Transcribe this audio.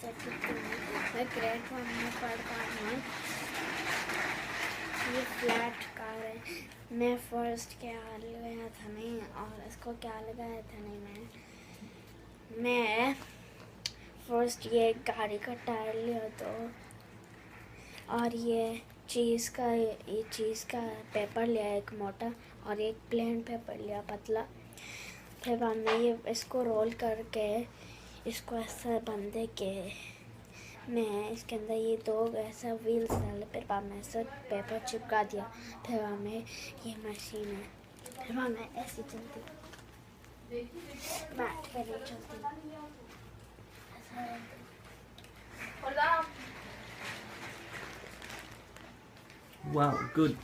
सकती हूँ। मैं ग्रेड 1 में पढ़ता हूँ। ये फ्लैट कार है। मैं फर्स्ट क्या लगाया था नहीं, और इसको क्या लगाया था नहीं, मैं फर्स्ट ये गाड़ी का टायर लिया तो, और ये चीज़ का पेपर लिया एक मोटा, और एक प्लेन पेपर लिया पतला। फिर बाद में ये इसको रोल करके इसको ऐसा बंधे के मैं इसके अंदर ये दो ऐसा व्हील्स डाले, फिर बाद में ऐसा पेपर चिपका दिया। फिर बाद में ये मशीन है, फिर बाद में ऐसी चलती, बैठ कर नहीं चलती। Wow, good.